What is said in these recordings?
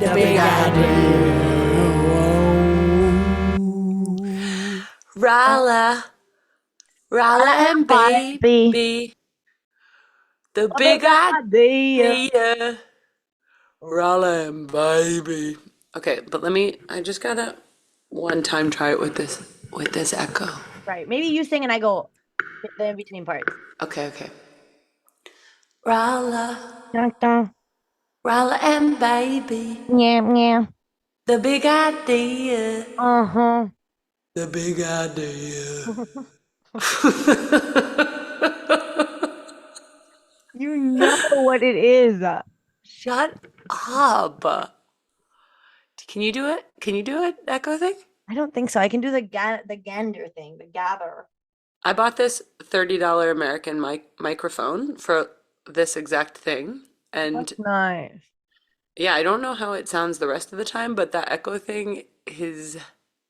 The big idea. Rala, Rala and Baby, baby. The a big big idea. idea. Rala and baby. Okay, but I just gotta one time try it with this echo. Right. Maybe you sing and I go the in between parts. Okay, okay. Rala, Dun, dun. Rala and baby. Yeah, yeah. The big idea. Uh-huh. The big idea. You know what it is. Shut up. Can you do it? Can you do it, echo thing? I don't think so. I can do the gander thing, the gather. I bought this $30 American microphone for this exact thing. And That's nice. yeah, I don't know how it sounds the rest of the time, but that echo thing is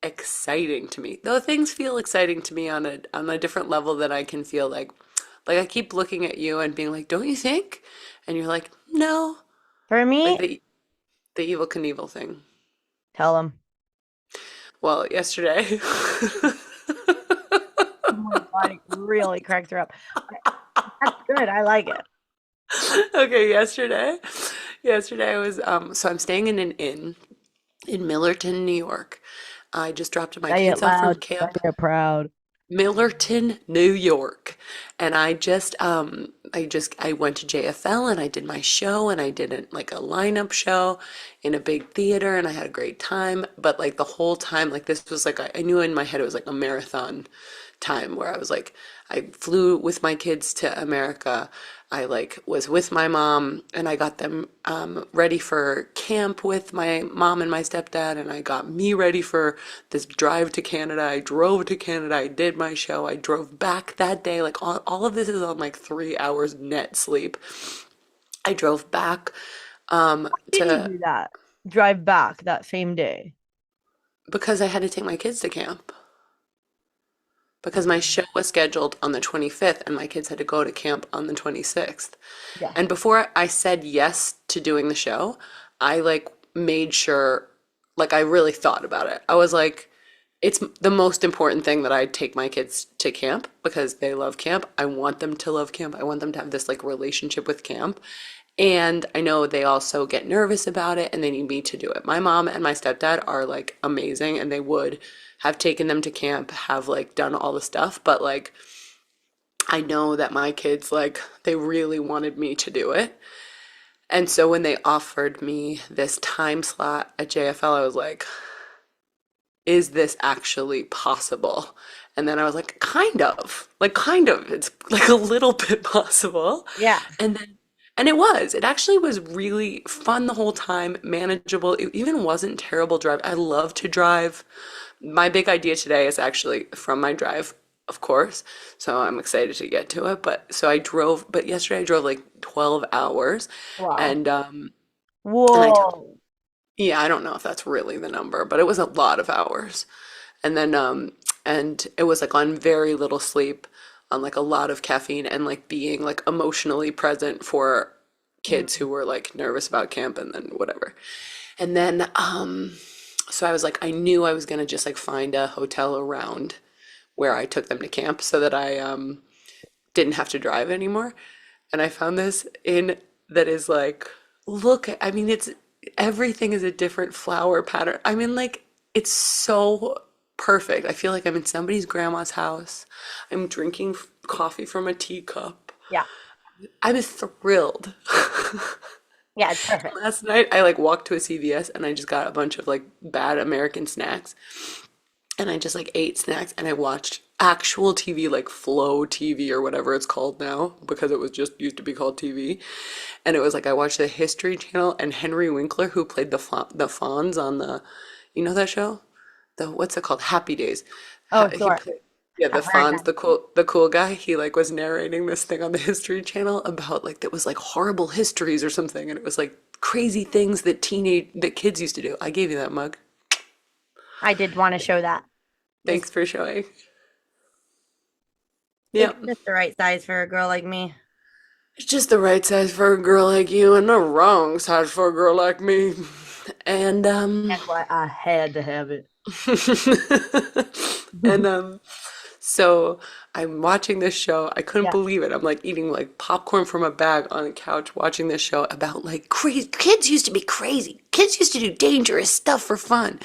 exciting to me. Though things feel exciting to me on a different level that I can feel like I keep looking at you and being like, "Don't you think?" And you're like, "No." For Like me, the evil Knievel thing. tell them. Well, yesterday. Oh my God, it really cracks her up. That's good. I like it. Okay, yesterday I was so I'm staying in an inn in Millerton, New York. I just dropped my Say it kids off from loud. Say camp. it proud. Millerton, New York. And I went to JFL and I did my show and I did like a lineup show in a big theater and I had a great time. But like the whole time, like this was like I knew in my head it was like a marathon time where I was like I flew with my kids to America. I like was with my mom and I got them ready for camp with my mom and my stepdad and I got me ready for this drive to Canada. I drove to Canada. I did my show. I drove back that day. Like all of this is on like 3 hours net sleep. I drove back Did you to do that? Drive back that same day. because I had to take my kids to camp. Because my show was scheduled on the 25th and my kids had to go to camp on the 26th. Yeah. And before I said yes to doing the show, I like made sure, like I really thought about it. I was like, it's the most important thing that I take my kids to camp because they love camp. I want them to love camp. I want them to have this like relationship with camp. And I know they also get nervous about it and they need me to do it. My mom and my stepdad are like amazing and they would have taken them to camp, have like done all the stuff, but like I know that my kids like they really wanted me to do it. And so when they offered me this time slot at JFL, I was like, is this actually possible? And then I was like, kind of, it's like a little bit possible. Yeah. And then, and it was, it actually was really fun the whole time, manageable. It even wasn't terrible drive. I love to drive. My big idea today is actually from my drive, of course. So I'm excited to get to it. But so I drove, but yesterday I drove like 12 hours Wow. and, and I took, Whoa. yeah, I don't know if that's really the number, but it was a lot of hours. And then and it was like on very little sleep, on like a lot of caffeine and like being like emotionally present for kids who were like nervous about camp and then whatever. And then so I was like I knew I was gonna just like find a hotel around where I took them to camp so that I didn't have to drive anymore. And I found this in that is like, look, I mean, it's everything is a different flower pattern. I mean, like, it's so perfect. I feel like I'm in somebody's grandma's house. I'm drinking coffee from a teacup. Yeah. I'm thrilled. Yeah, it's perfect. Last night, I like walked to a CVS and I just got a bunch of like bad American snacks. And I just like ate snacks and I watched actual TV, like Flow TV or whatever it's called now, because it was just used to be called TV. And it was like I watched the History Channel and Henry Winkler, who played the Fonz on the, you know that show? The what's it called? Happy Days. Oh, He sure. played yeah, the I've heard Fonz, that. the cool guy. He like was narrating this thing on the History Channel about like that was like horrible histories or something, and it was like crazy things that kids used to do. I gave you that mug. I did want to show that. This Thanks for showing. it's Yep. just the right size for a girl like me. It's just the right size for a girl like you and the wrong size for a girl like me. And That's why I had to have it. and so I'm watching this show. I couldn't Yeah. believe it. I'm like eating like popcorn from a bag on a couch watching this show about like crazy kids used to be crazy. Kids used to do dangerous stuff for fun.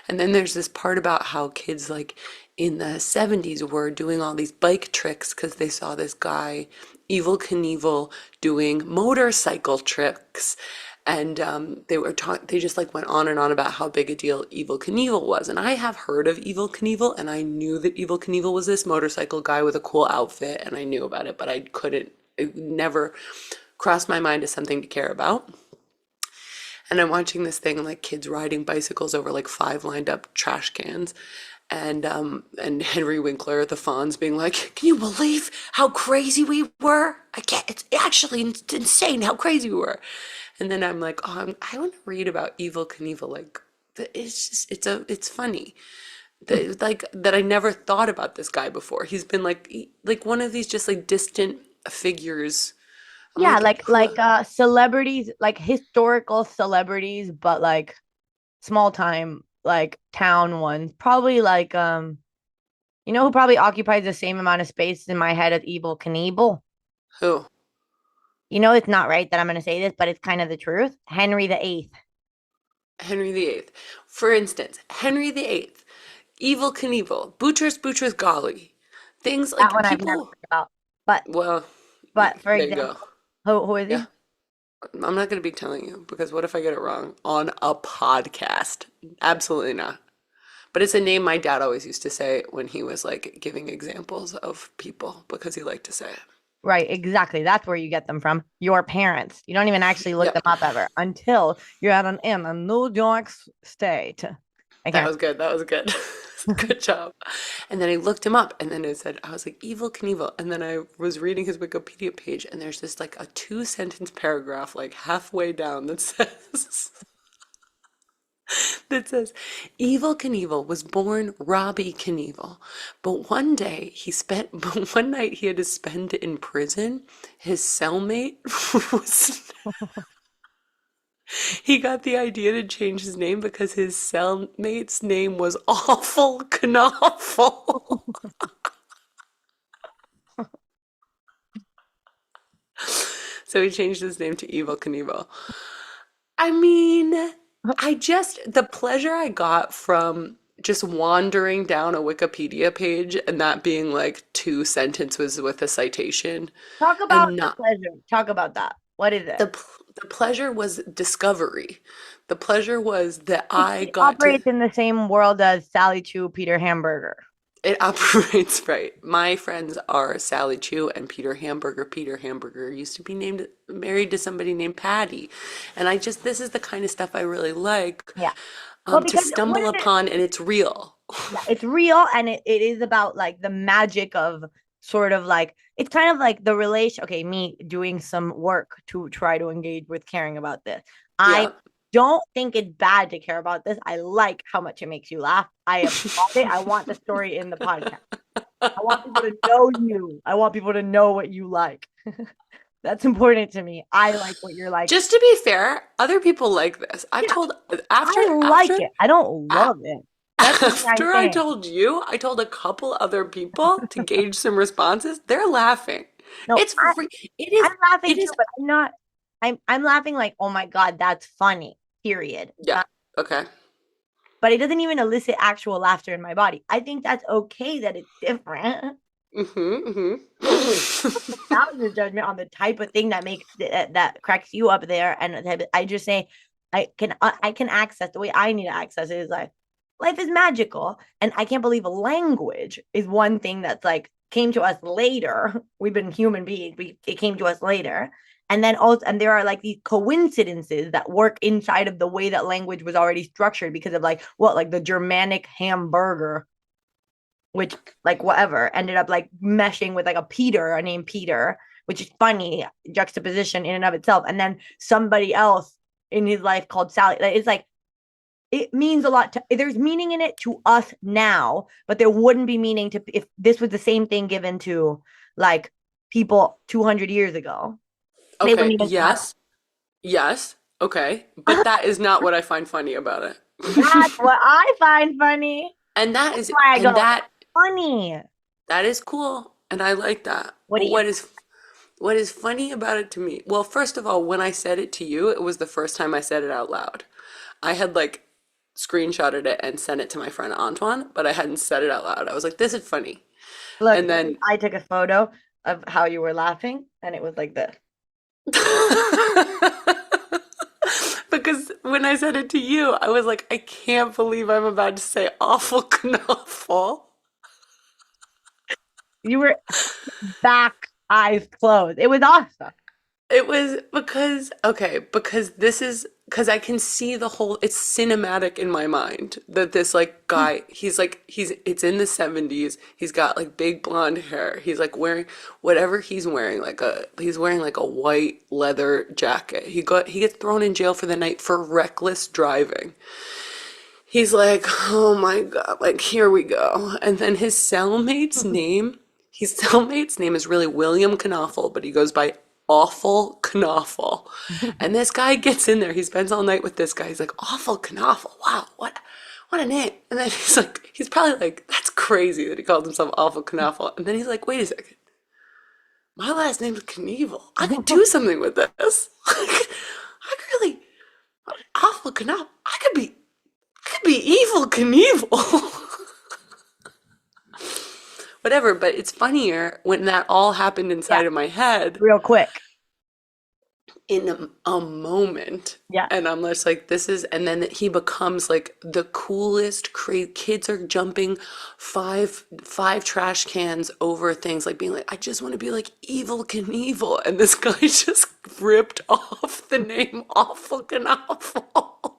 And then there's this part about how kids like in the 70s were doing all these bike tricks because they saw this guy, Evil Knievel, doing motorcycle tricks. And they just like went on and on about how big a deal Evil Knievel was. And I have heard of Evil Knievel, and I knew that Evil Knievel was this motorcycle guy with a cool outfit, and I knew about it, but it never crossed my mind as something to care about. And I'm watching this thing like kids riding bicycles over like five lined up trash cans. And Henry Winkler, the Fonz, being like, "Can you believe how crazy we were? I can't. It's actually insane how crazy we were." And then I'm like, "Oh, I want to read about Evil Knievel. Like, it's just it's funny that I never thought about this guy before. He's been like one of these just like distant figures. I'm Yeah, like, who? celebrities, like historical celebrities, but like small time, like town ones. Probably like you know who probably occupies the same amount of space in my head as Evil Knievel? Who? You know it's not right that I'm gonna say this, but it's kind of the truth. Henry the Eighth. Henry VIII. For instance, Henry VIII, Evil Knievel, Buttress Golly. Things That like one I've never people, heard about. But well, for there you go. example, who is Yeah. he? I'm not going to be telling you because what if I get it wrong on a podcast? Absolutely not. But it's a name my dad always used to say when he was like giving examples of people because he liked to say it. Right, exactly. That's where you get them from. Your parents. You don't even actually look them Yep. up ever until you're at an inn in New York State. I That can't. was good. That was good. Good job. And then I looked him up and then it said, I was like, Evil Knievel. And then I was reading his Wikipedia page and there's this like a two-sentence paragraph like halfway down that says that says Evil Knievel was born Robbie Knievel, but one day but one night he had to spend in prison. His cellmate was he got the idea to change his name because his cellmate's name was Awful Knofel. So he changed his name to Evil Knievel. I mean, the pleasure I got from just wandering down a Wikipedia page and that being like two sentences with a citation Talk about and the not pleasure. Talk about that. What is it? the pleasure was discovery. The pleasure was that I It got to operates in the same world as Sally Chew, Peter Hamburger. it operates right. My friends are Sally Chew and Peter Hamburger. Peter Hamburger used to be married to somebody named Patty. And this is the kind of stuff I really like Yeah. Well, to because what stumble is it? upon and it's real. Yeah, it's real and it is about like the magic of sort of like it's kind of like the relation. Okay, me doing some work to try to engage with caring about this. I Yeah. don't think it's bad to care about this. I like how much it makes you laugh. I applaud it. I want the story in the podcast. I want people to know you. I want people to know what you like. That's important to me. I like what you're like. Just to be fair, other people like this. I've Yeah, told I like it. I don't love it. That's the thing I'm after I saying. told you, I told a couple other people to gauge some responses. They're laughing. No, It's free. I'm laughing It too, is but I'm not. I'm laughing like, oh my God, that's funny. Period. yeah. Okay. But it doesn't even elicit actual laughter in my body. I think that's okay that it's different. Mm-hmm. That was a judgment on the type of thing that makes that cracks you up there, and I just say I can access the way I need to access it is like life is magical, and I can't believe language is one thing that's like came to us later. We've been human beings. It came to us later, and then also and there are like these coincidences that work inside of the way that language was already structured because of like what like the Germanic hamburger, which like whatever ended up like meshing with like a named Peter, which is funny juxtaposition in and of itself, and then somebody else in his life called Sally. It's like it means a lot to there's meaning in it to us now, but there wouldn't be meaning to if this was the same thing given to like people 200 years ago. They wouldn't Okay. even Yes. Yes. Okay, but that is not what I find funny about it. That's what I find funny. And that That's is why I and go, that funny. that is cool, and I like that. What do But you what is funny about it to me? Well, first of all, when I said it to you, it was the first time I said it out loud. I had like screenshotted it and sent it to my friend Antoine, but I hadn't said it out loud. I was like, this is funny. look? And then I took a photo of how you were laughing, and it was like this. because when I said it to you, I was like, I can't believe I'm about to say awful Knofel. You were back, eyes closed. It was awesome. It was because this is because I can see the whole, it's cinematic in my mind that this like guy, it's in the 70s. He's got like big blonde hair. He's like wearing whatever he's wearing, he's wearing like a white leather jacket. He gets thrown in jail for the night for reckless driving. He's like, oh my God, like here we go. And then his cellmate's name is really William Knofel, but he goes by Awful Knofel. And this guy gets in there. He spends all night with this guy. He's like, Awful Knofel. Wow, what a name. And then he's probably like, that's crazy that he called himself Awful Knofel. And then he's like, wait a second. My last name is Knievel. I could do something with this. I could really, Awful Knofel. I could be evil Knievel. Whatever, but it's funnier when that all happened inside Yeah, of my head real quick. in a moment. Yeah. And I'm just like, and then he becomes like the coolest, kids are jumping five trash cans over things, like being like, I just want to be like Evil Knievel. And this guy just ripped off the name Awful Knievel.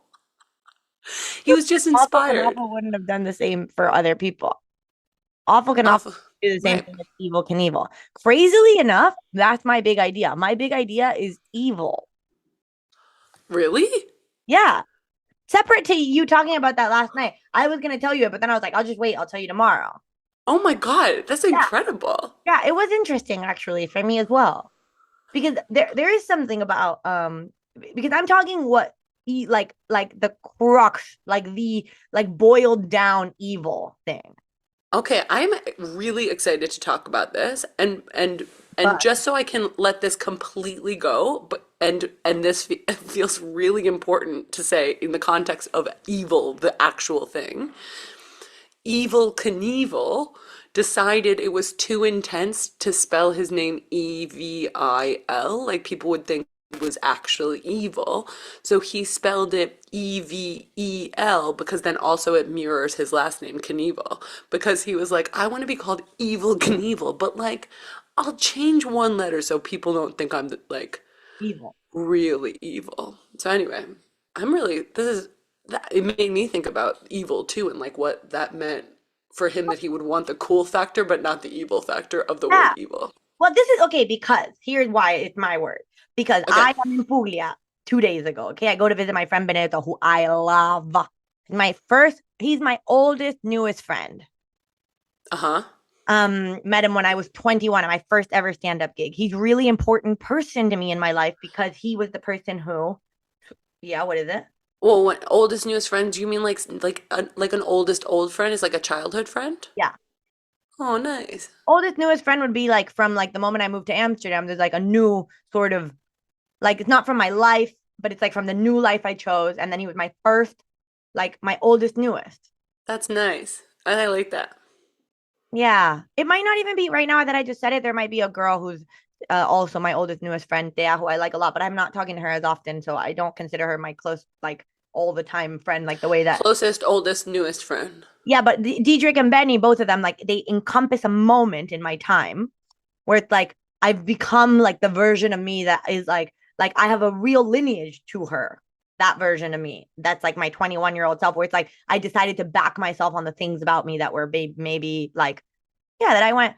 He was just Awful inspired. Knopfel wouldn't have done the same for other people. Awful Knopfel Awful. do the same Right. thing as Evil Knievel. Crazily enough, that's my big idea. My big idea is evil. Really? Yeah. Separate to you talking about that last night. I was gonna tell you it, but then I was like, I'll just wait. I'll tell you tomorrow. Oh my God, that's Yeah. incredible. Yeah, it was interesting actually for me as well. Because there is something about because I'm talking what like the crux, like the like boiled down evil thing. Okay, I'm really excited to talk about this and But just so I can let this completely go, but and this feels really important to say in the context of evil, the actual thing. Evil Knievel decided it was too intense to spell his name Evil, like people would think it was actually evil. So he spelled it Evel because then also it mirrors his last name, Knievel. Because he was like, I want to be called Evil Knievel, but like I'll change one letter so people don't think I'm like evil. really evil. So anyway, it made me think about evil too and like what that meant for him that he would want the cool factor but not the evil factor of the word Yeah. evil. Well, this is okay because here's why it's my word. Because Okay. I am in Puglia 2 days ago. Okay. I go to visit my friend Benedetto, who I love. He's my oldest, newest friend. Uh-huh. Met him when I was 21 at my first ever stand-up gig. He's a really important person to me in my life because he was the person who, yeah, what is it? Well, what oldest newest friend, do you mean like an oldest old friend is like a childhood friend? Yeah. Oh, nice. Oldest, newest friend would be like from like the moment I moved to Amsterdam, there's like a new sort of like it's not from my life, but it's like from the new life I chose. And then he was my first, like my oldest, newest. That's nice. I like that. Yeah. It might not even be right now that I just said it. There might be a girl who's also my oldest, newest friend, Thea, who I like a lot, but I'm not talking to her as often. So I don't consider her my close, like all the time friend, like the way that. Closest, oldest, newest friend. Yeah. But Diedrich and Benny, both of them, like they encompass a moment in my time where it's like I've become like the version of me that is like I have a real lineage to her. That version of me. That's like my 21-year-old self, where it's like I decided to back myself on the things about me that were maybe like, yeah, that I went,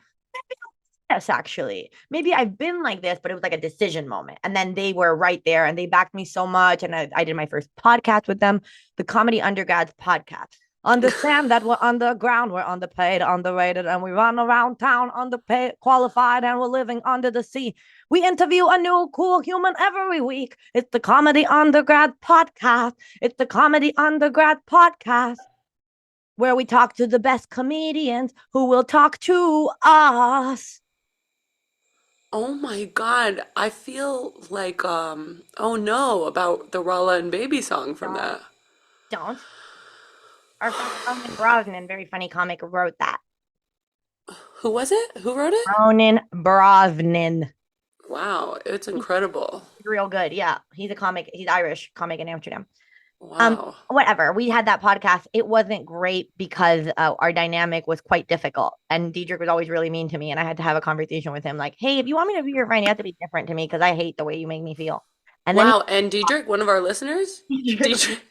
yes, actually. Maybe I've been like this, but it was like a decision moment. And then they were right there and they backed me so much. And I did my first podcast with them, the Comedy Undergrads podcast. Understand that we're underground, we're underpaid, underrated, and we run around town underpaid, qualified, and we're living under the sea. We interview a new cool human every week. It's the Comedy Undergrad Podcast. It's the Comedy Undergrad Podcast, where we talk to the best comedians who will talk to us. Oh my God. I feel like, oh no, about the Rala and Baby song from Don't, that. don't. Our friend Ronan Brosnan, very funny comic, wrote that. Who was it? Who wrote it? Ronan Brosnan. Wow, it's He's incredible. real good. Yeah. He's a comic. He's Irish comic in Amsterdam. Wow. Whatever. We had that podcast. It wasn't great because our dynamic was quite difficult. And Diedrich was always really mean to me. And I had to have a conversation with him like, hey, if you want me to be your friend, you have to be different to me because I hate the way you make me feel. And then Wow, and Diedrich, one of our listeners? Diedrich, Diedrich,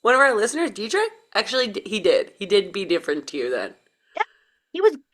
one of our listeners, Diedrich? Actually, he did. He did be different to you then.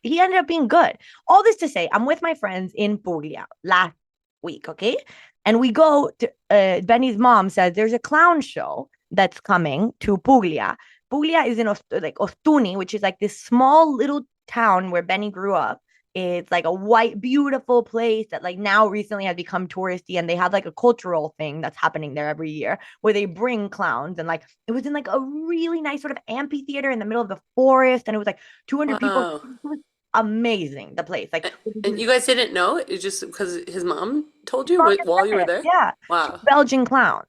he ended up being good. All this to say, I'm with my friends in Puglia last week, okay? And we go to Benny's mom says there's a clown show that's coming to Puglia. Puglia is in like Ostuni, which is like this small little town where Benny grew up. It's like a white, beautiful place that like now recently has become touristy, and they have like a cultural thing that's happening there every year where they bring clowns, and like it was in like a really nice sort of amphitheater in the middle of the forest, and it was like 200 people. Wow. It was amazing, the place. Like And you guys didn't know? It's just because his mom told you mom just while you said were it. there? Yeah. Wow. Belgian clowns.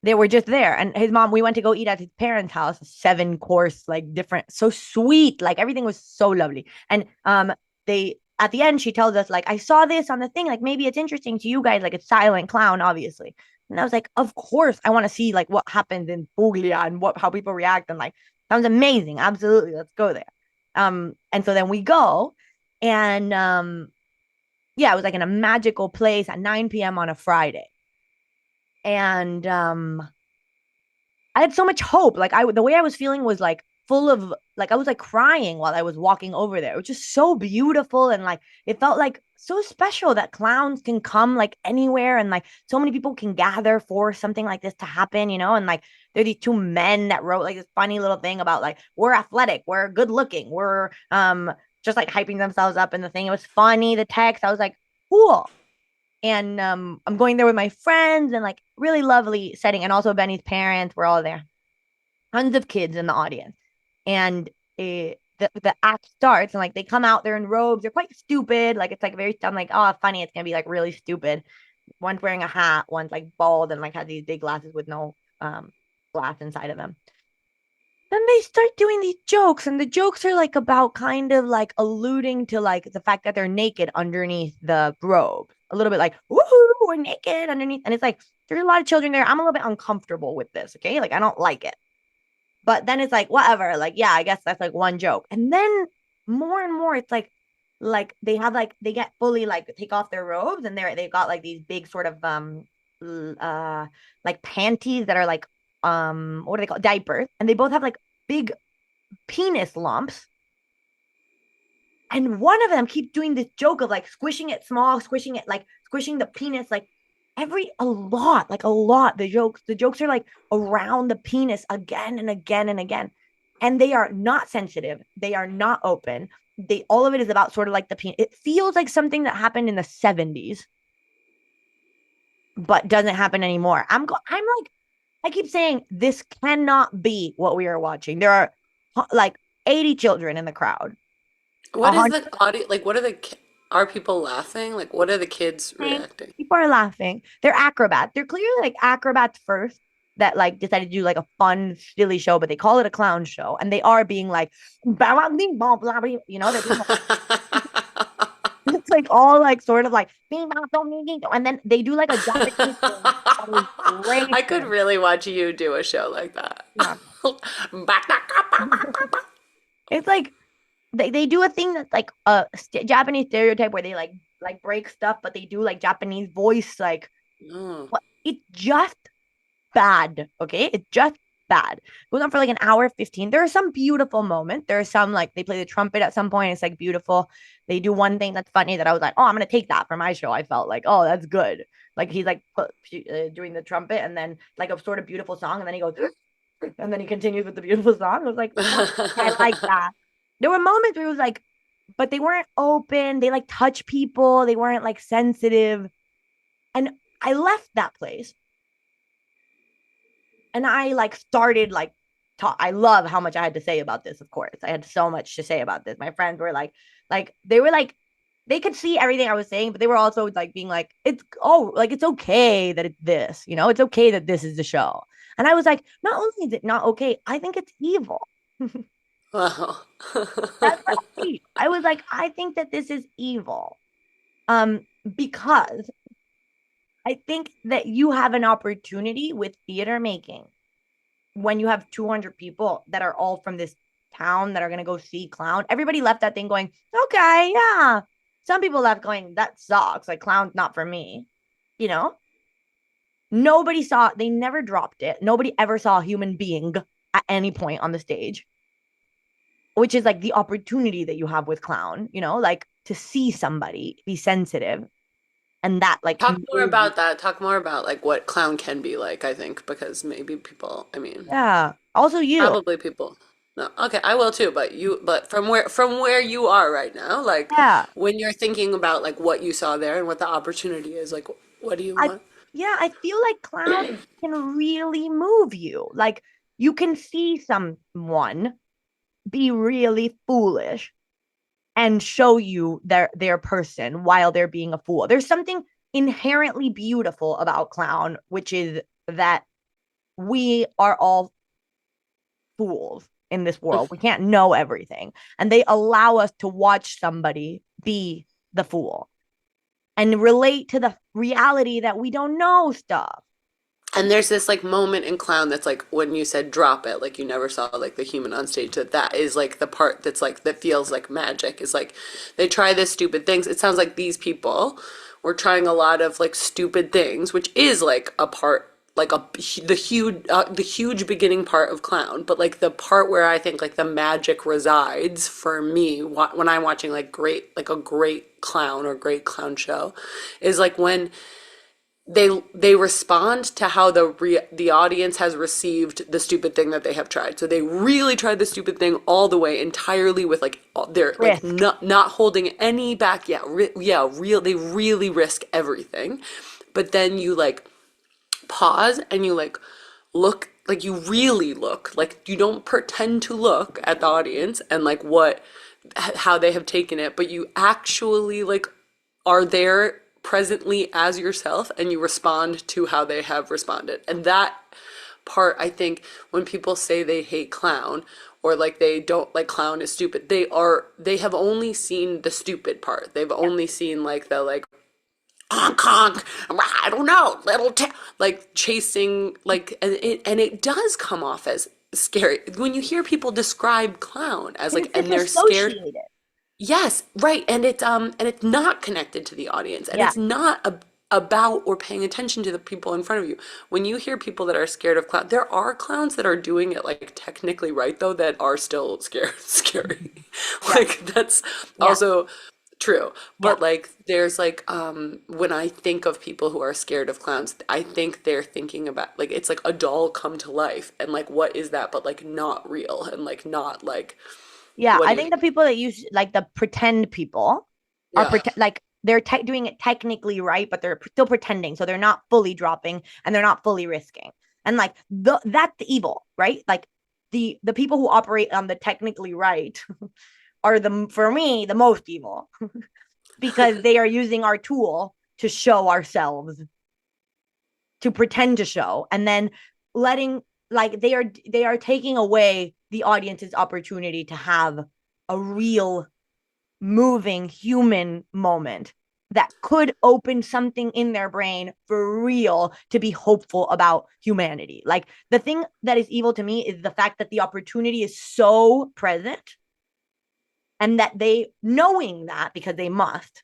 They were just there. And his mom, we went to go eat at his parents' house, 7 course, like different, so sweet. Like everything was so lovely. And they at the end, she tells us, like, I saw this on the thing, like maybe it's interesting to you guys, like it's silent clown, obviously. And I was like, of course, I want to see like what happens in Puglia and what how people react. And like sounds amazing. Absolutely. Let's go there. And so then we go, and yeah, it was like in a magical place at 9 p.m. on a Friday. And I had so much hope. Like the way I was feeling was like full of like I was like crying while I was walking over there. It was just so beautiful, and like it felt like so special that clowns can come like anywhere, and like so many people can gather for something like this to happen, you know? And like there are these two men that wrote like this funny little thing about like we're athletic, we're good looking, we're just like hyping themselves up in the thing. It was funny, the text. I was like, cool. And I'm going there with my friends, and like really lovely setting. And also Benny's parents were all there. Tons of kids in the audience. And the act starts, and like they come out, they're in robes, they're quite stupid. Like it's like very, I'm like, oh, funny, it's gonna be like really stupid. One's wearing a hat, one's like bald and like has these big glasses with no glass inside of them. Then they start doing these jokes, and the jokes are like about kind of like alluding to like the fact that they're naked underneath the robe, a little bit like woohoo, we're naked underneath. And it's like there's a lot of children there. I'm a little bit uncomfortable with this, okay? Like I don't like it. But then it's like whatever, like yeah, I guess that's like one joke. And then more and more it's like they have like they get fully like take off their robes, and they've got like these big sort of like panties that are like what do they call diapers, and they both have like big penis lumps. And one of them keeps doing this joke of like squishing it small, squishing it like squishing the penis like every a lot, like a lot. The jokes are like around the penis again and again and again. And they are not sensitive. They are not open. They all of it is about sort of like the penis. It feels like something that happened in the 70s, but doesn't happen anymore. I'm like, I keep saying this cannot be what we are watching. There are like 80 children in the crowd. What is 100 the audio? Like, what are are people laughing? Like, what are the kids reacting? people are laughing. They're acrobats. They're clearly like acrobats first that like decided to do like a fun, silly show, but they call it a clown show. And they are being like, you know, they're being like, it's like all like sort of like, and then they do like a Japanese thing that is great. I could really watch you do a show like that. Yeah. It's like they do a thing that's like a Japanese stereotype where they like break stuff, but they do like Japanese voice. Like No. what? It's just bad. Okay, it's just bad. It goes on for like an hour 15. There are some beautiful moments. There are some like they play the trumpet at some point. It's like beautiful. They do one thing that's funny that I was like, oh, I'm gonna take that for my show. I felt like, oh, that's good. Like he's like doing the trumpet, and then like a sort of beautiful song, and then he goes. And then he continues with the beautiful song. I was like, oh, I like that. There were moments where it was like, but they weren't open. They like touch people. They weren't like sensitive. And I left that place and I like started like talk. I love how much I had to say about this, of course. I had so much to say about this. My friends were they were like, they could see everything I was saying, but they were also like being like, it's oh, like it's okay that it's this, you know, it's okay that this is the show. And I was like, not only is it not okay, I think it's evil. Wow. That's what I was like, I think that this is evil. Because I think that you have an opportunity with theater making when you have 200 people that are all from this town that are going to go see Clown. Everybody left that thing going, okay, yeah. Some people left going, that sucks. Like, Clown's not for me. You know, nobody saw, they never dropped it. Nobody ever saw a human being at any point on the stage, which is like the opportunity that you have with Clown, you know, like to see somebody be sensitive and that like Talk more move you. about that. Talk more about like what clown can be like, I think, because maybe people, I mean, Yeah. Also, you. probably people. No, okay, I will too, but from where you are right now, like Yeah. when you're thinking about like what you saw there and what the opportunity is, like what do you I want? yeah, I feel like Clown can really move you. Like you can see someone be really foolish and show you their person while they're being a fool. There's something inherently beautiful about Clown, which is that we are all fools in this world. We can't know everything. And they allow us to watch somebody be the fool and relate to the reality that we don't know stuff. And there's this like moment in clown that's like when you said drop it, like you never saw like the human on stage, that is like the part that's like that feels like magic, is like they try this stupid things. It sounds like these people were trying a lot of like stupid things, which is like a part, like the huge beginning part of clown, but like the part where I think like the magic resides for me when I'm watching like a great clown or great clown show is like when they respond to how the audience has received the stupid thing that they have tried. So they really tried the stupid thing all the way entirely with like they're like Risk. not holding any back. Yeah, real. They really risk everything, but then you like pause and you like look, like you really look, like you don't pretend to look at the audience and like how they have taken it, but you actually like are there presently as yourself and you respond to how they have responded. And that part, I think, when people say they hate clown or like they don't like clown is stupid, they have only seen the stupid part. They've Yeah. only seen like the like honk honk, I don't know, like chasing, like, and it does come off as scary when you hear people describe clown as It's like, and they're scared. disassociated. Yes, right. And it's not connected to the audience, and Yeah. it's not about or paying attention to the people in front of you. When you hear people that are scared of clown, there are clowns that are doing it like technically right though that are still scary. Yeah. Like that's Yeah. also true. Yeah. But like there's like when I think of people who are scared of clowns, I think they're thinking about like it's like a doll come to life and like what is that but like not real and like not like Yeah. what I do you think the people that use like the pretend people are yeah. like they're doing it technically right, but they're still pretending. So they're not fully dropping and they're not fully risking. And like that's the evil, right? Like the people who operate on the technically right are the for me the most evil because they are using our tool to show ourselves, to pretend to show, and then letting like they are taking away the audience's opportunity to have a real moving human moment that could open something in their brain for real to be hopeful about humanity. Like the thing that is evil to me is the fact that the opportunity is so present and that they, knowing that because they must,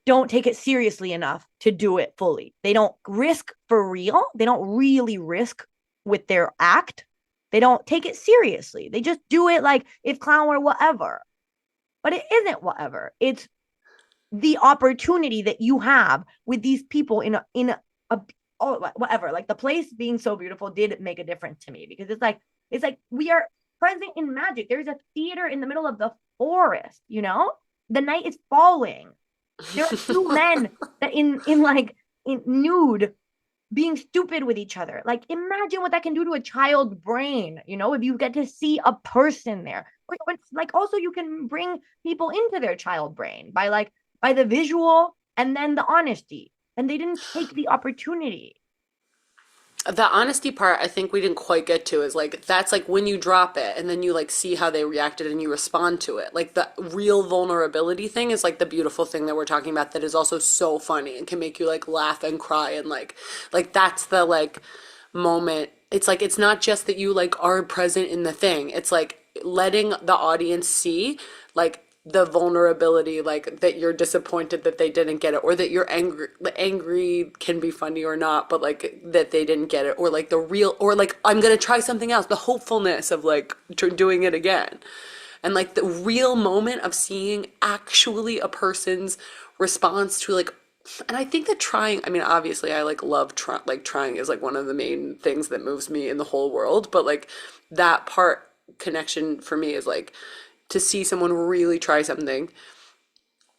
don't take it seriously enough to do it fully. They don't risk for real. They don't really risk with their act. They don't take it seriously. They just do it like if clown were whatever. But it isn't whatever. It's the opportunity that you have with these people in a oh, whatever. Like the place being so beautiful did make a difference to me because it's like we are present in magic. There's a theater in the middle of the forest, you know? The night is falling. There are two men that in like in nude being stupid with each other. Like imagine what that can do to a child's brain, you know, if you get to see a person there. Like also you can bring people into their child brain by the visual and then the honesty. And they didn't take the opportunity. The honesty part, I think we didn't quite get to is like that's like when you drop it and then you like see how they reacted and you respond to it. Like the real vulnerability thing is like the beautiful thing that we're talking about that is also so funny and can make you like laugh and cry and like that's the like moment. It's like it's not just that you like are present in the thing. It's like letting the audience see like the vulnerability, like that you're disappointed that they didn't get it, or that you're angry. Angry can be funny or not, but like that they didn't get it, or like the real, or like I'm gonna try something else, the hopefulness of like doing it again, and like the real moment of seeing actually a person's response to like. And I think that trying, I mean, obviously I like love like trying is like one of the main things that moves me in the whole world, but like that part connection for me is like to see someone really try something,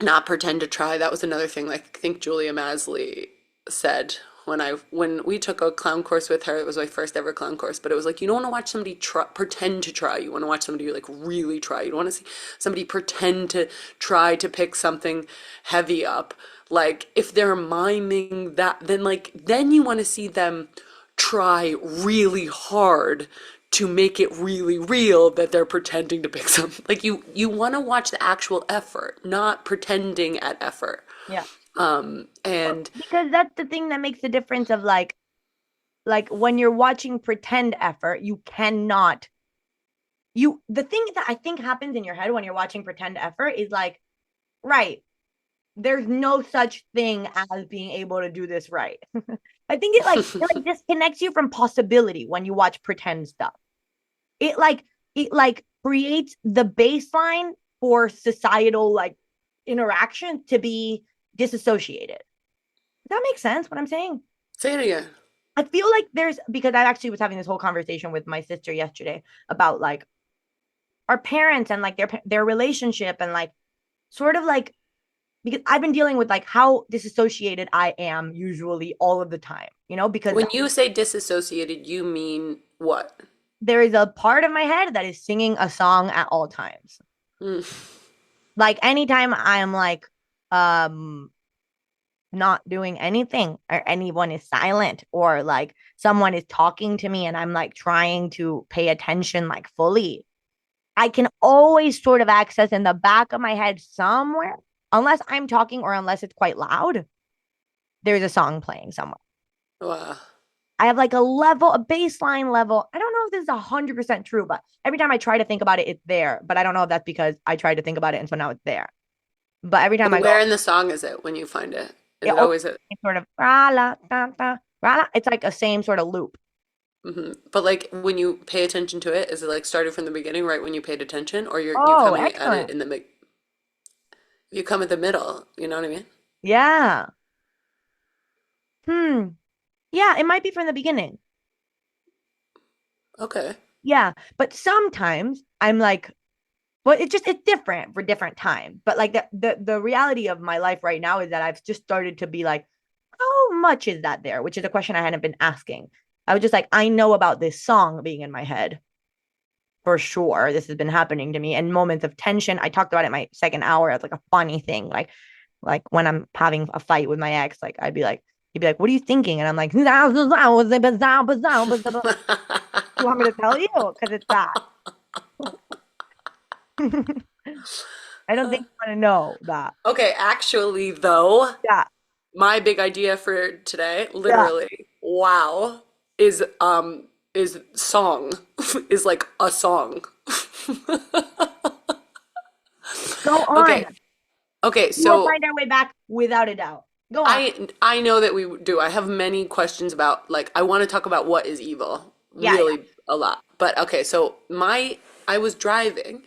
not pretend to try. That was another thing. Like I think Julia Masley said when we took a clown course with her. It was my first ever clown course, but it was like you don't want to watch somebody pretend to try. You want to watch somebody like really try. You don't want to see somebody pretend to try to pick something heavy up. Like if they're miming that, then you want to see them try really hard to make it really real that they're pretending to pick something. Like you want to watch the actual effort, not pretending at effort. Yeah. And because that's the thing that makes the difference of like when you're watching pretend effort, you cannot the thing that I think happens in your head when you're watching pretend effort is like, right, there's no such thing as being able to do this right. I think it disconnects you from possibility when you watch pretend stuff. It creates the baseline for societal like interaction to be disassociated. Does that make sense what I'm saying? say it again. I feel like because I actually was having this whole conversation with my sister yesterday about like our parents and like their relationship and like sort of like because I've been dealing with like how disassociated I am usually all of the time, you know, because When you say disassociated, you mean what? there is a part of my head that is singing a song at all times. Mm. Like anytime I'm like not doing anything or anyone is silent or like someone is talking to me and I'm like trying to pay attention like fully, I can always sort of access in the back of my head somewhere, unless I'm talking or unless it's quite loud, there's a song playing somewhere. Wow. I have like a baseline level. I don't know if this is 100% true, but every time I try to think about it, it's there. But I don't know if that's because I tried to think about it and so now it's there. But every time I Where go, in the song is it when you find it? Is it it always a sort of Rala, da, da, Rala. It's like a same sort of loop. But like when you pay attention to it, is it like started from the beginning, right when you paid attention, or you Oh, coming at it excellent. in the you come at the middle, you know what I mean? Yeah. Hmm. Yeah, it might be from the beginning. Okay. Yeah. But sometimes I'm like, well, it's different for different times. But like the reality of my life right now is that I've just started to be like, how much is that there? Which is a question I hadn't been asking. I was just like, I know about this song being in my head for sure. This has been happening to me and moments of tension. I talked about it in my second hour as like a funny thing. Like when I'm having a fight with my ex, like he'd be like, what are you thinking? And I'm like, you want me to tell you? Because it's that. I don't think you want to know that. Okay, actually though, Yeah. my big idea for today, Yeah. literally, wow, is song. Is like a song. Go on. Okay. Okay, We will so find our way back without a doubt. Go on. I know that we do. I have many questions about like I want to talk about what is evil Yeah. really a lot. But okay, so my I was driving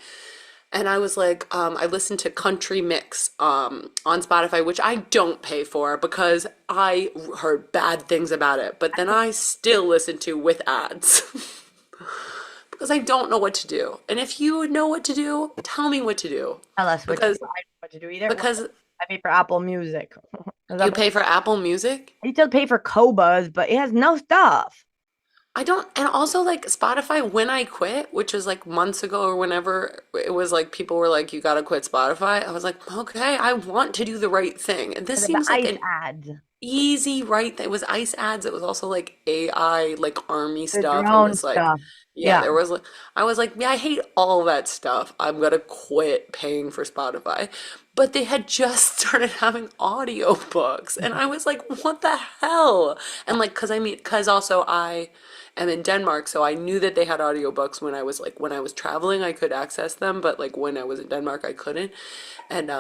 and I was like, I listened to Country Mix on Spotify, which I don't pay for because I heard bad things about it, but then I still listen to with ads because I don't know what to do. And if you know what to do, tell me what to do Tell us what to do. because I don't know what to do either. Well, because I pay for Apple Music. you pay for Apple Music. I still pay for Cobas, but it has no stuff. I don't, and also like Spotify, when I quit, which was like months ago or whenever it was like people were like, you gotta quit Spotify. I was like, okay, I want to do the right thing. And this The seems like ice an ads, easy right thing. It was ICE ads. It was also like AI, like army the stuff. It drone was like, stuff. yeah, Yeah. there was like, I was like, yeah, I hate all that stuff. I'm gonna quit paying for Spotify. But they had just started having audiobooks, and I was like, what the hell? And like, cause also I am in Denmark, so I knew that they had audiobooks when I was like, when I was traveling, I could access them, but like when I was in Denmark, I couldn't. And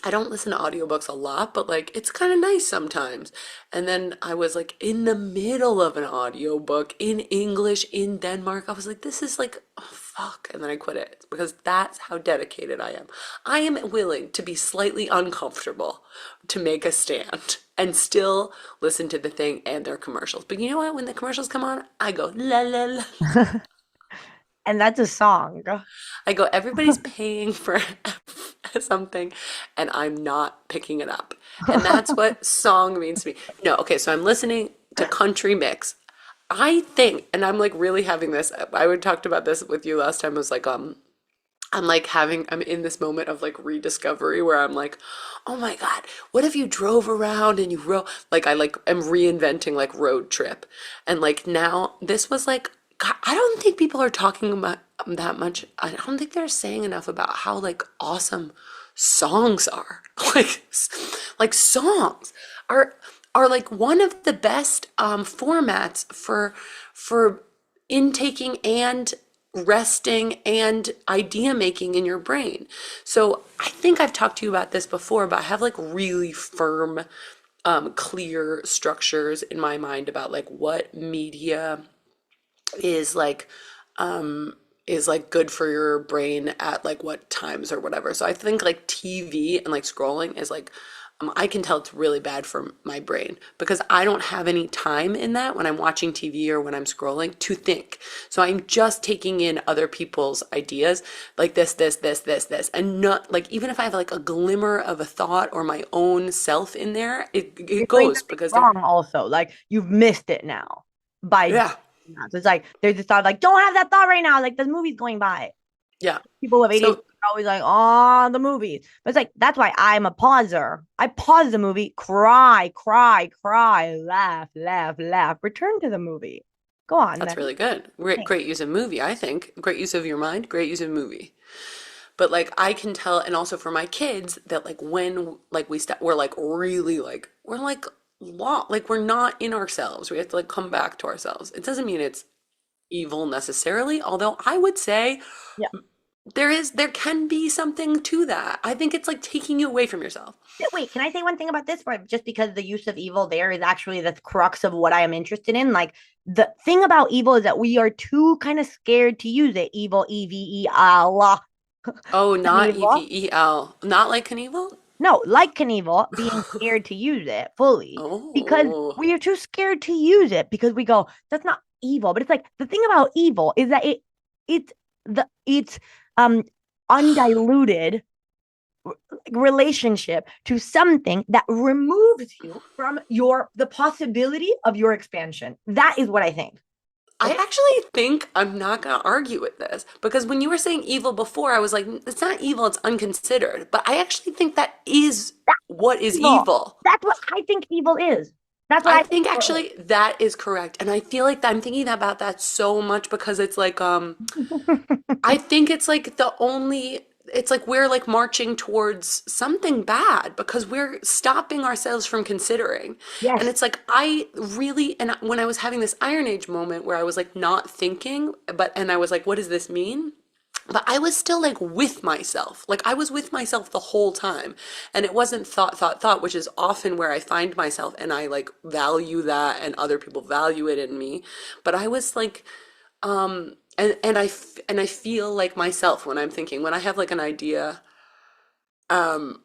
I don't listen to audiobooks a lot, but like it's kind of nice sometimes. And then I was like in the middle of an audiobook in English in Denmark. I was like, this is like, oh, fuck. And then I quit it because that's how dedicated I am. I am willing to be slightly uncomfortable to make a stand and still listen to the thing and their commercials. But you know what? When the commercials come on, I go, la la la. And that's a song. I go, everybody's paying for something and I'm not picking it up. And that's what song means to me. No, okay, so I'm listening to Country Mix. I think, and I'm like really having this, I would talked about this with you last time. I was like, I'm in this moment of like rediscovery where I'm like, oh my God, what if you drove around and you rode, like I like am reinventing like road trip. And like now this was like, God, I don't think people are talking about that much. I don't think they're saying enough about how like awesome songs are. Like, like songs are are like one of the best formats for intaking and resting and idea making in your brain. So I think I've talked to you about this before, but I have like really firm, clear structures in my mind about like what media is like is like good for your brain at like what times or whatever. So I think like TV and like scrolling is like I can tell it's really bad for my brain because I don't have any time in that when I'm watching TV or when I'm scrolling to think. So I'm just taking in other people's ideas like this, and not like even if I have like a glimmer of a thought or my own self in there, it You're doing goes something because they're wrong also. Like you've missed it now by doing yeah, that. So it's like there's this thought like, don't have that thought right now. Like the movie's going by. yeah. People with ADHD So are always like, oh, the movie. But it's like that's why I'm a pauser. I pause the movie, cry, cry, cry, laugh, laugh, laugh, return to the movie. Go on that's then. really good. Great, Thanks. great use of movie, I think. Great use of your mind, great use of movie. But like I can tell, and also for my kids, that like when like we're like really like we're like like we're not in ourselves. We have to like come back to ourselves. It doesn't mean it's evil necessarily, although I would say Yeah. there can be something to that. I think it's like taking you away from yourself. Wait, can I say one thing about this? Where just because the use of evil there is actually the crux of what I am interested in. Like the thing about evil is that we are too kind of scared to use it. Evil, EVEL. Oh, not Knievel. EVEL, not like Knievel. No, like Knievel, being scared to use it fully because Oh, we are too scared to use it because we go, that's not evil. But it's like the thing about evil is that it's um undiluted relationship to something that removes you from the possibility of your expansion. That is what I think. I Okay. actually think I'm not going to argue with this because when you were saying evil before, I was like, it's not evil, it's unconsidered. But I actually think that is what is Evil. evil. That's what I think evil is. That's what I I think think evil actually that is correct. And I feel like I'm thinking about that so much because it's like, is. I think it's like the only, it's like we're like marching towards something bad because we're stopping ourselves from considering. And Yes. it's like, I really, and when I was having this Iron Age moment where I was like not thinking, and I was like, what does this mean? But I was still like with myself. Like I was with myself the whole time. And it wasn't thought, which is often where I find myself and I like value that and other people value it in me. But I was like, and I feel like myself when I'm thinking, when I have like an idea, um,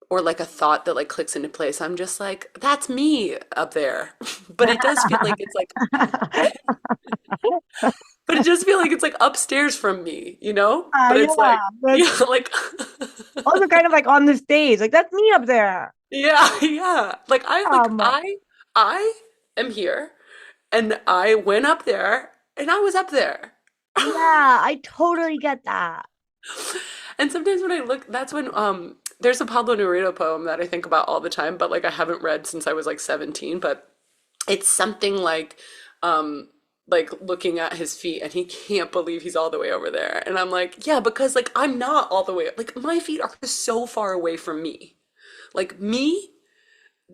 or like a thought that like clicks into place, I'm just like, that's me up there. But it does feel like it's like, but it does feel like it's like upstairs from me, you know? But it's Yeah, like, that's yeah, like, also kind of like on the stage. Like that's me up there. yeah, yeah. Um, I am here, and I went up there, and I was up there. yeah, I totally get that. And sometimes when I look, that's when there's a Pablo Neruda poem that I think about all the time, but like I haven't read since I was like 17, but it's something like looking at his feet and he can't believe he's all the way over there. And I'm like, yeah, because like I'm not all the way, like my feet are so far away from me. Like me,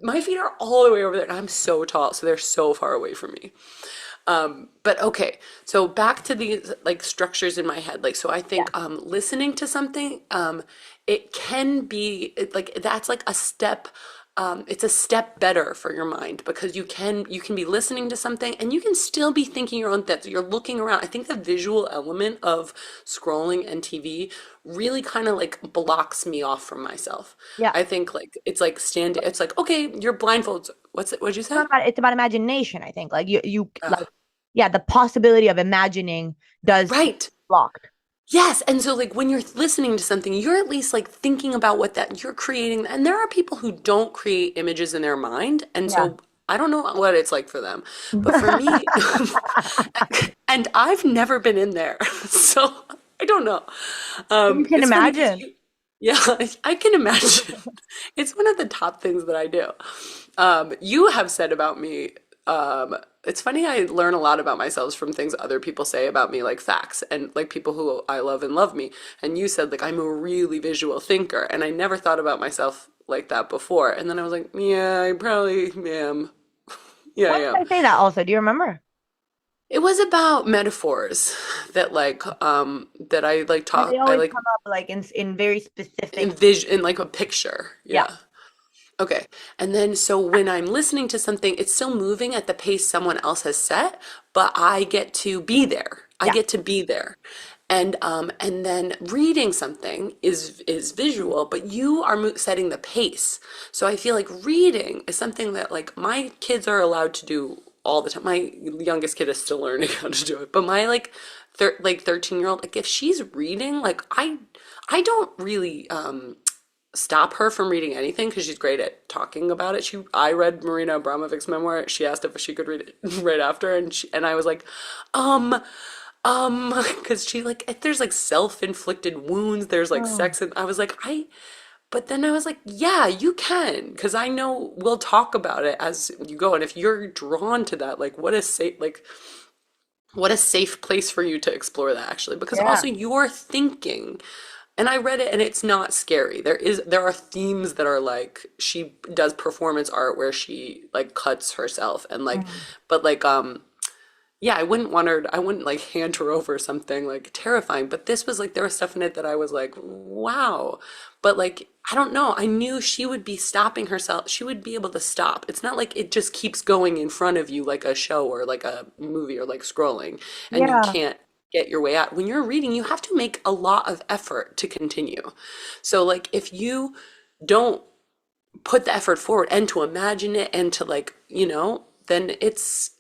my feet are all the way over there and I'm so tall, so they're so far away from me. But okay, so back to these like structures in my head. Like, so I Yeah. think listening to something, it can be like that's like a step. It's a step better for your mind because you can be listening to something and you can still be thinking your own thoughts. You're looking around. I think the visual element of scrolling and TV really kind of like blocks me off from myself. Yeah. I think like it's like stand. It's like okay, you're blindfolds. What's it? What'd you say? It's about imagination, I think. Like you like yeah, the possibility of imagining does keep Right. blocked. Yes, and so like when you're listening to something, you're at least like thinking about what that you're creating. And there are people who don't create images in their mind, and Yeah. so I don't know what it's like for them, but for me, and I've never been in there, so I don't know. You can It's funny because imagine. you, yeah, I can imagine. It's one of the top things that I do. You have said about me, it's funny, I learn a lot about myself from things other people say about me, like facts, and like people who I love and love me. And you said, like, I'm a really visual thinker, and I never thought about myself like that before. And then I was like, yeah, I probably am. Yeah, I Why am. did I say that also? Do you remember? It was about metaphors that that I like Yeah, they talk I always like come up like in very specific. envision in like a picture. Yeah. Yeah. Okay. And then so when I'm listening to something, it's still moving at the pace someone else has set, but I get to be there. I Yeah. get to be there. And then reading something is visual, but you are setting the pace. So I feel like reading is something that like my kids are allowed to do all the time. My youngest kid is still learning how to do it, but my like 13-year-old, like if she's reading, like I don't really stop her from reading anything because she's great at talking about it. I read Marina Abramovic's memoir. She asked if she could read it right after, and I was like, um, because she like there's like self-inflicted wounds. There's like Oh, sex, and I was like, but then I was like, yeah, you can, because I know we'll talk about it as you go, and if you're drawn to that, like what a safe place for you to explore that actually, because yeah. also you're thinking. And I read it and it's not scary. There are themes that are like she does performance art where she like cuts herself and like Mm. but like yeah, I wouldn't like hand her over something like terrifying, but this was like there was stuff in it that I was like, wow. But like I don't know, I knew she would be stopping herself. She would be able to stop. It's not like it just keeps going in front of you like a show or like a movie or like scrolling and you Yeah. can't get your way out. When you're reading, you have to make a lot of effort to continue. So like if you don't put the effort forward and to imagine it and to like, then it's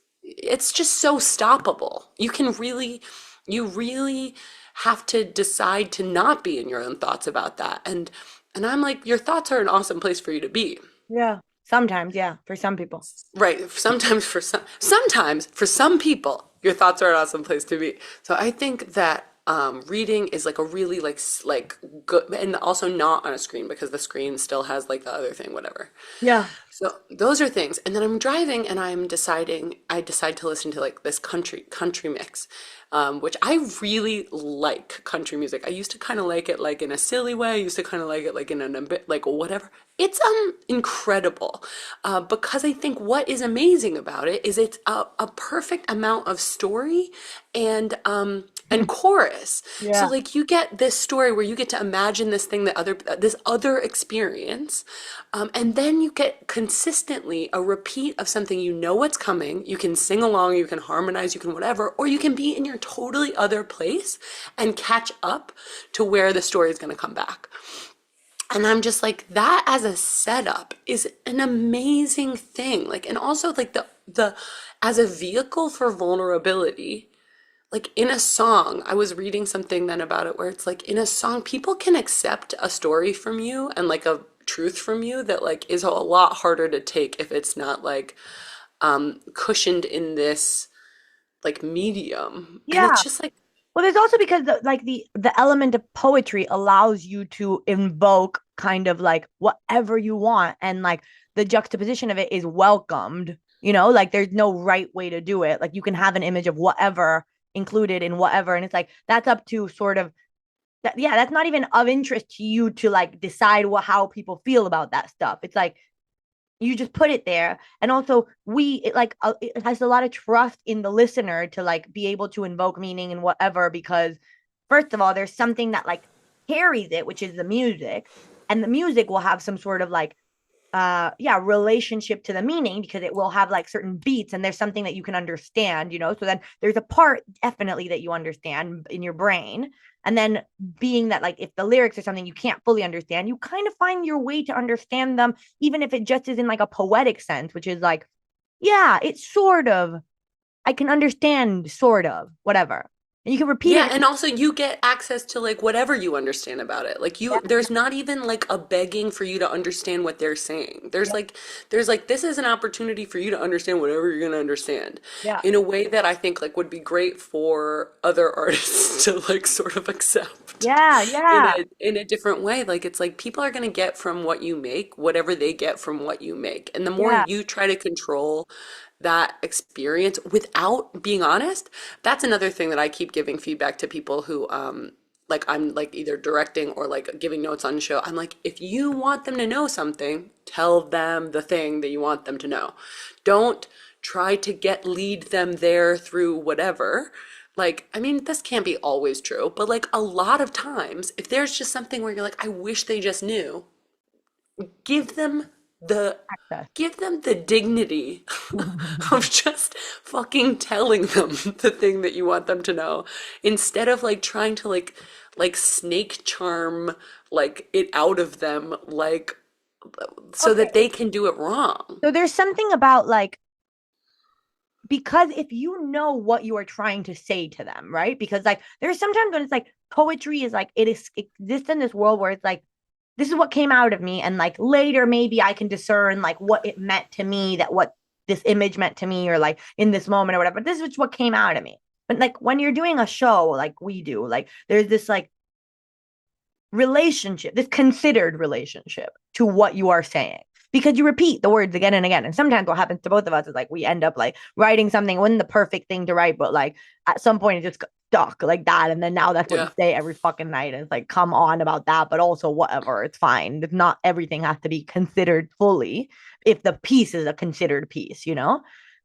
just so stoppable. You really have to decide to not be in your own thoughts about that. And I'm like, your thoughts are an awesome place for you to be. Yeah. Sometimes, yeah, for some people. Right. Sometimes for some people, your thoughts are an awesome place to be. So I think that reading is like a really like good, and also not on a screen because the screen still has like the other thing, whatever. Yeah. So those are things. And then I'm driving and I decide to listen to like this country mix, which I really like country music. I used to kind of like it like in a silly way. I used to kind of like it like in a bit like whatever. It's incredible because I think what is amazing about it is it's a perfect amount of story and and chorus. So Yeah. like you get this story where you get to imagine this thing that other this other experience, and then you get consistently a repeat of something you know what's coming. You can sing along, you can harmonize, you can whatever, or you can be in your totally other place and catch up to where the story is going to come back. And I'm just like, that as a setup is an amazing thing. Like, and also like the as a vehicle for vulnerability, like in a song, I was reading something then about it where it's like in a song, people can accept a story from you and like a truth from you that like is a lot harder to take if it's not like cushioned in this like medium. And Yeah. it's just like, Well, there's also because the element of poetry allows you to invoke kind of like whatever you want, and like the juxtaposition of it is welcomed. Like there's no right way to do it. Like you can have an image of whatever included in whatever, and it's like that's up to sort of that. Yeah, that's not even of interest to you to like decide how people feel about that stuff. It's like you just put it there, and also it has a lot of trust in the listener to like be able to invoke meaning and whatever, because first of all there's something that like carries it, which is the music, and the music will have some sort of like relationship to the meaning, because it will have like certain beats, and there's something that you can understand, so then there's a part definitely that you understand in your brain. And then being that like if the lyrics are something you can't fully understand, you kind of find your way to understand them, even if it just is in like a poetic sense, which is like, yeah, it's sort of, I can understand sort of whatever, and you can repeat yeah, it. and also you get access to like whatever you understand about it. Like Yeah, there's not even like a begging for you to understand what they're saying. yeah, There's like, this is an opportunity for you to understand whatever you're gonna understand yeah, in a way that I think like would be great for other artists to like sort of accept yeah, yeah, in a different way. Like it's like people are gonna get from what you make whatever they get from what you make. And the more yeah. you try to control that experience without being honest, that's another thing that I keep giving feedback to people who like I'm like either directing or like giving notes on the show. I'm like, if you want them to know something, tell them the thing that you want them to know. Don't try to lead them there through whatever. Like, I mean, this can't be always true, but like a lot of times, if there's just something where you're like, I wish they just knew, give them the Access. give them the dignity of just fucking telling them the thing that you want them to know, instead of like trying to like snake charm like it out of them, like so Okay, that they can do it wrong. so there's something about like, because if you know what you are trying to say to them, right? Because like there's sometimes when it's like poetry is like it exists in this world where it's like this is what came out of me, and like later maybe I can discern like what it meant to me, that what this image meant to me, or like in this moment or whatever. But this is what came out of me. But like when you're doing a show like we do, like there's this like relationship, this considered relationship to what you are saying, because you repeat the words again and again. And sometimes what happens to both of us is like we end up like writing something, it wasn't the perfect thing to write, but like at some point it just got stuck like that. And then now that's what you Yeah. say every fucking night. And it's like, come on about that, but also whatever, it's fine. It's not everything has to be considered fully if the piece is a considered piece.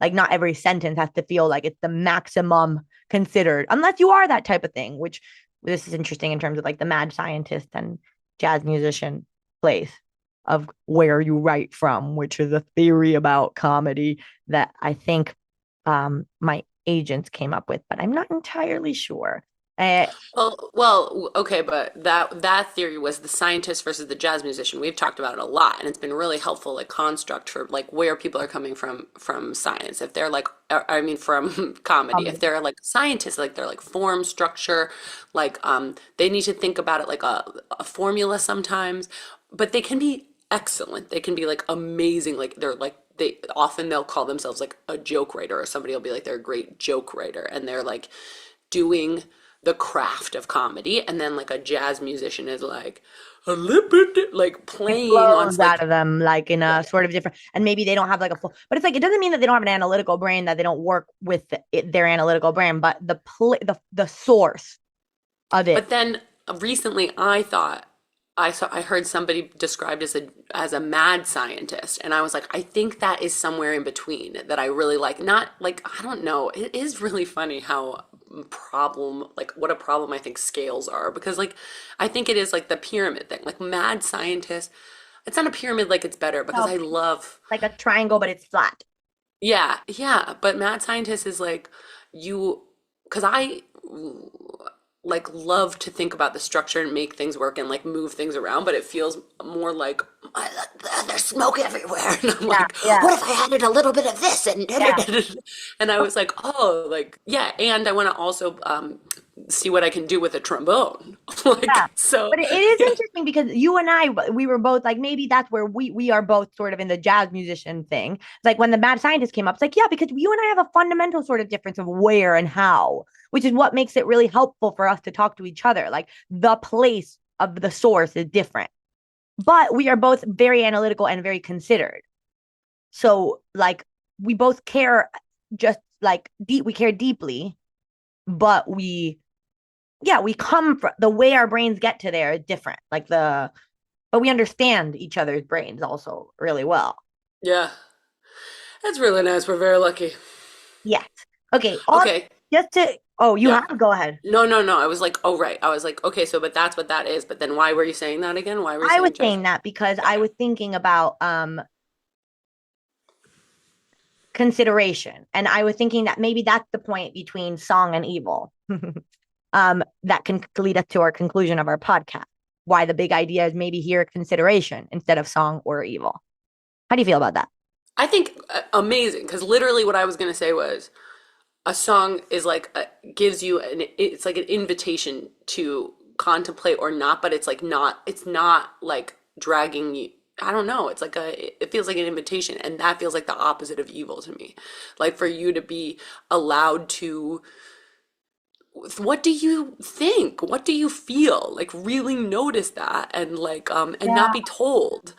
Like not every sentence has to feel like it's the maximum considered, unless you are that type of thing, which this is interesting in terms of like the mad scientist and jazz musician place of where you write from, which is a theory about comedy that I think my agents came up with, but I'm not entirely sure. Uh, Well, okay, but that theory was the scientist versus the jazz musician. We've talked about it a lot, and it's been really helpful, like construct for like where people are coming from science. If they're like, I mean, from comedy. If comedy. they're like scientists, like they're like form, structure, like they need to think about it like a formula sometimes, but they can be excellent. They can be like amazing. Like they'll call themselves like a joke writer, or somebody will be like they're a great joke writer, and they're like doing the craft of comedy. And then like a jazz musician is like a like It playing on flows out like of them like in yeah, a sort of different, and maybe they don't have like a full, but it's like it doesn't mean that they don't have an analytical brain, that they don't work with their analytical brain, but the source of it. but then recently I heard somebody described as a mad scientist, and I was like, I think that is somewhere in between that I really like. Not like, I don't know, it is really funny how problem, like what a problem I think scales are. Because like I think it is like the pyramid thing. Like mad scientists, it's not a pyramid like it's better because No, I love, like a triangle, but it's flat. yeah, yeah. But mad scientist is like you, because I like love to think about the structure and make things work and like move things around, but it feels more like there's smoke everywhere. And I'm Yeah, like, yeah, what if I added a little bit of this and yeah. and I was like, oh, like yeah, and I want to also see what I can do with a trombone. Yeah. Like so But it is yeah. interesting because you and I, we were both like, maybe that's where we are both sort of in the jazz musician thing. It's like when the mad scientist came up, it's like, yeah, because you and I have a fundamental sort of difference of where and how, which is what makes it really helpful for us to talk to each other. Like the place of the source is different, but we are both very analytical and very considered. So like we both care just like deep, we care deeply, but we come from the way our brains get to there is different. But we understand each other's brains also really well. Yeah. That's really nice. We're very lucky. Yes. Okay. All Okay. just to, oh, you Yeah. have to go ahead. No, no, no. I was like, oh, right. I was like, okay, so, but that's what that is. But then why were you saying that again? Why were you I was saying judge? saying that because Yeah. I was thinking about consideration. And I was thinking that maybe that's the point between song and evil. That can lead us to our conclusion of our podcast. Why the big idea is maybe here consideration instead of song or evil. How do you feel about that? I think amazing because literally what I was going to say was a song is like, gives you it's like an invitation to contemplate or not, but it's like not, it's not like dragging you. I don't know. It's like it feels like an invitation, and that feels like the opposite of evil to me. Like for you to be allowed to, what do you think? What do you feel? Like really notice that and like and not Yeah, be told.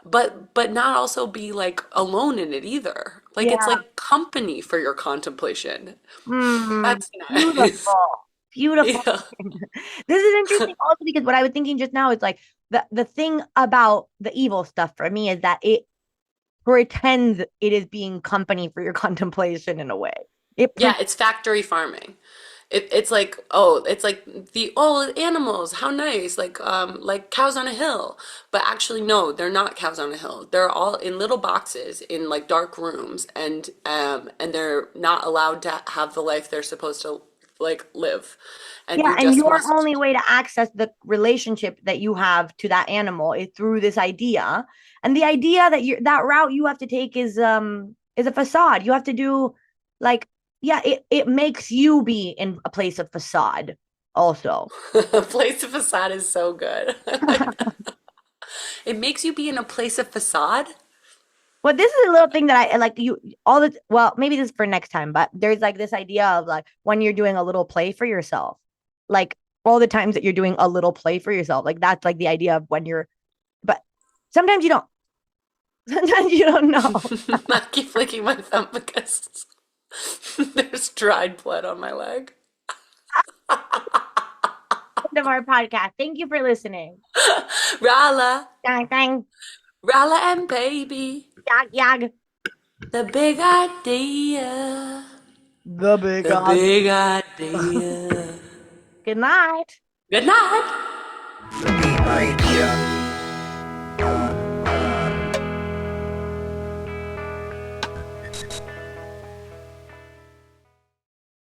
But not also be like alone in it either. Like it's yeah. like company for your contemplation. Mm, That's nice. beautiful. Beautiful. Yeah. This is interesting also because what I was thinking just now is like the thing about the evil stuff for me is that it pretends it is being company for your contemplation in a way. It Yeah, pre it's factory farming. It's like, oh, it's like the oh animals, how nice, like cows on a hill. But actually no, they're not cows on a hill. They're all in little boxes in like dark rooms and they're not allowed to have the life they're supposed to like live. And Yeah, you and just your must only way to access the relationship that you have to that animal is through this idea. And the idea that you that route you have to take is a facade. You have to do like yeah, it makes you be in a place of facade also. place of facade is so good. I like that. It makes you be in a place of facade. Well, this is a little thing that I like you all the well, maybe this is for next time, but there's like this idea of like when you're doing a little play for yourself, like all the times that you're doing a little play for yourself, like that's like the idea of when you're, but sometimes you don't. Sometimes you don't know. I keep flicking my thumb because there's dried blood on my leg. End of our podcast. Thank you for listening. Rala, Dang, dang, Rala and baby, yag, yag. the big idea, The big the dog. big idea. Good night. Good night. The big idea.